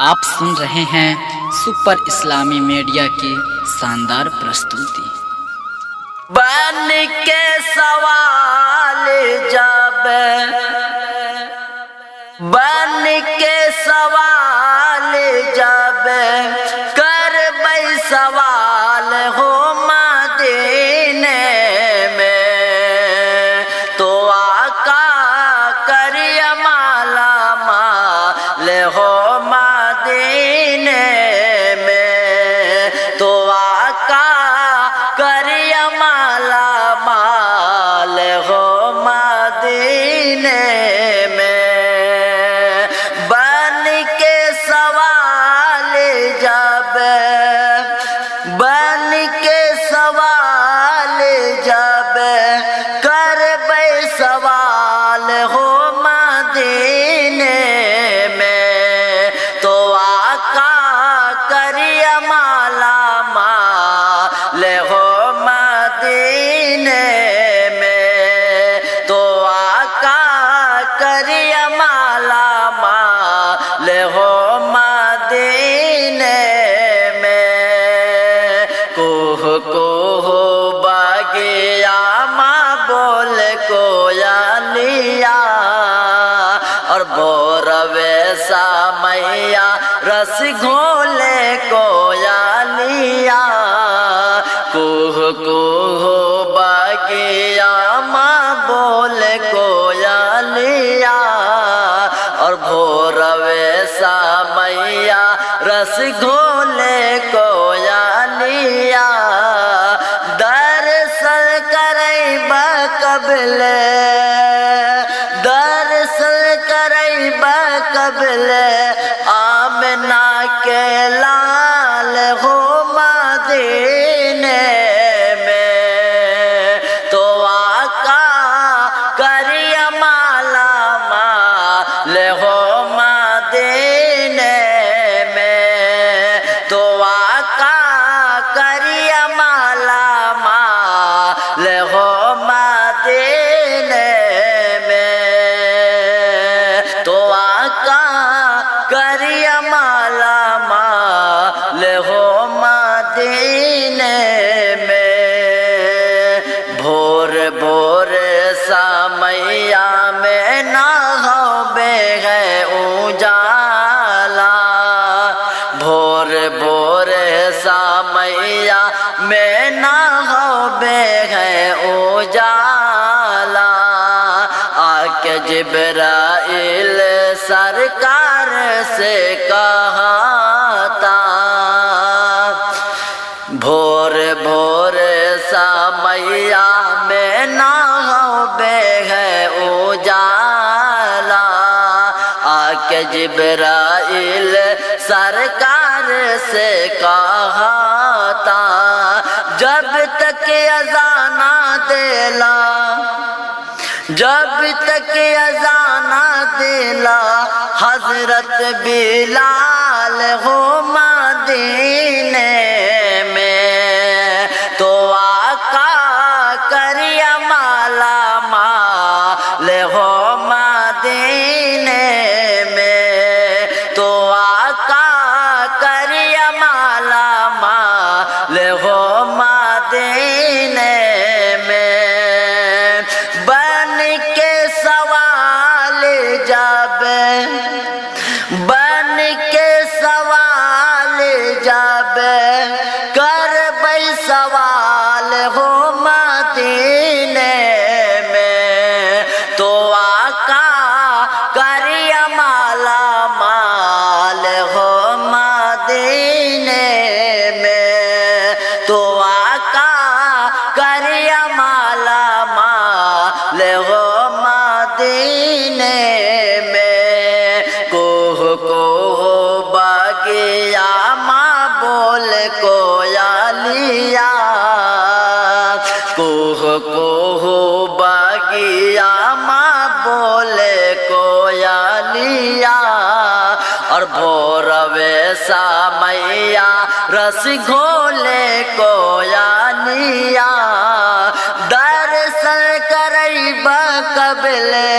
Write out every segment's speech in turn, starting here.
आप सुन रहे हैं सुपर इस्लामी मीडिया की शानदार प्रस्तुति। बन के सवाल जब बन के सवाल जब कर बई सवाल हो मदीने में, तो आका करिया माला माल हो मदीने में, तो आका करिया माला माल हो मदीने में। बन के सवाल जब बन के सवाल जब कर बे सवाल हो मदीने में, तो आका करिया माला माल हो मदीने में, तो आका करिया माला माल हो मदीने में। कोह कोह बागिया माँ बोल कोयलिया, और बोरवे सा मैया रस घोले कोयलिया। कोह कोह बागिया माँ बोल कोयलिया, और भोरवे सा मैया रस घोले कोयलिया। दरअसल करैब कबले दरअसल करैब कबले आमना के लाल हो मदीने में, तो आका करिया माला माल हो मदीने में, तो आका करिया माला माल हो मदीने में, तो आका करिया माला माल हो मदीने में। भोर भोर सा मैया में ना होबे है उजाला, भोर भोर सा मैया में ना होबे है उजाला। आके जिब्राइल सरकार से कहता, भोर भोर सा मैया में ना होबे है उजाला। आके जिब्राइल सरकार से कहता, जब तक अज़ाना देला जब तक अज़ाना देला हज़रत बिलाल हो मदीने में, तो आका करिया माला माल हो मदीने में, तो आका करिया माला माल हो मदीने में। बन के सवाल जब बन के सवाल जब कर बई सवाल हो मदीने में, तो आका करिया माला माल हो मदीने में, तो आका करिया माला माल हो मदीने में। कोह कोह बागिया माँ बोल कोयलिया, कोह कोह बागिया माँ बोल कोयलिया, और भोरवे सा मैया रस घोले कोयलिया। दरअसल करैब कबले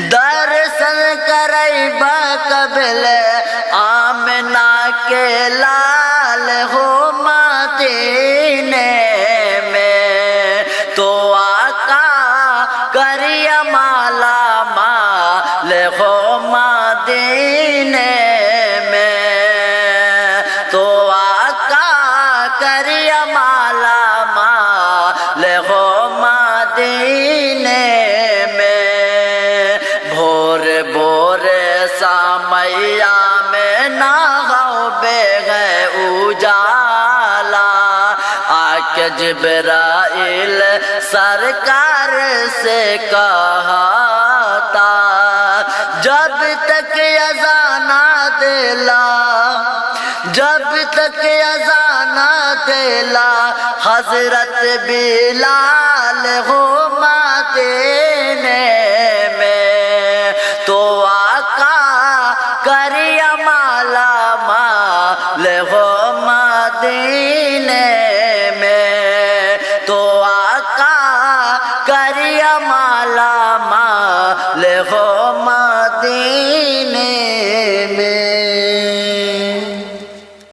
दरअसल करैब कबले आ کے لال ہو مدینے میں تو آقا کریم مالا مال ہو مدینے میں تو آقا کریم مالا مال ہو مدینے میں بھور بھور سامیا میں نہ بے گئے اجالا آکے جبرائیل سرکار سے کہا تھا جب تک اذان دلا جب تک اذان دلا حضرت بلال ہو مدینے